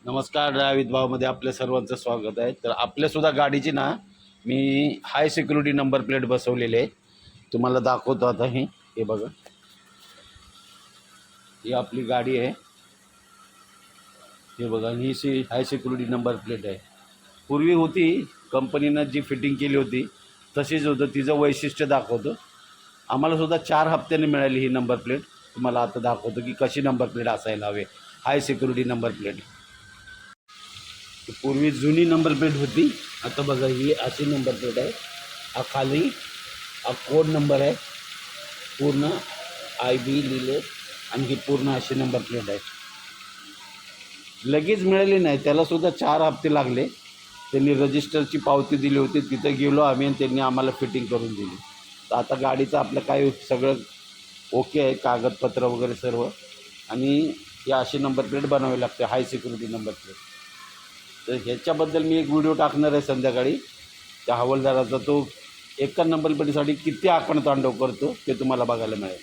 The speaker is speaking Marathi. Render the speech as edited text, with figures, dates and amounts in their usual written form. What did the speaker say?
नमस्कार. ड्रायव्हित भावमध्ये आपल्या सर्वांचं स्वागत आहे. तर आपल्यासुद्धा गाडीची ना मी हाय सिक्युरिटी नंबर प्लेट बसवलेली आहे. तुम्हाला दाखवतो आता. हे बघा, ही आपली गाडी आहे. हे बघा, ही हाय सिक्युरिटी नंबर प्लेट आहे. पूर्वी होती कंपनीनं जी फिटिंग केली होती तशीच होतं. तिचं वैशिष्ट्य दाखवतो. आम्हालासुद्धा 4 हप्त्याने मिळाली ही नंबर प्लेट. तुम्हाला आता दाखवतो की कशी नंबर प्लेट असायला हवे. हाय सिक्युरिटी नंबर प्लेट. पूर्वी जुनी नंबर प्लेट होती. आता बघा, ही अशी नंबर प्लेट आहे. हा खाली हा कोड नंबर आहे, पूर्ण IB लिहिले, आणि ही पूर्ण अशी नंबर प्लेट आहे. लगेच मिळाली नाही, त्यालासुद्धा 4 हप्ते लागले. त्यांनी रजिस्टरची पावती दिली होती, तिथं गेलो आम्ही आणि त्यांनी आम्हाला फिटिंग करून दिली. तर आता गाडीचं आपलं काय सगळं ओके आहे, कागदपत्र वगैरे सर्व. आणि ही अशी नंबर प्लेट बनवावी लागते, हाय सिक्युरिटी नंबर प्लेट. तर ह्याच्याबद्दल मी एक व्हिडिओ टाकणार आहे संध्याकाळी. त्या हवालदाराचा तो एका नंबर प्लेटसाठी किती आकांडतांडव करतो ते तुम्हाला बघायला मिळेल.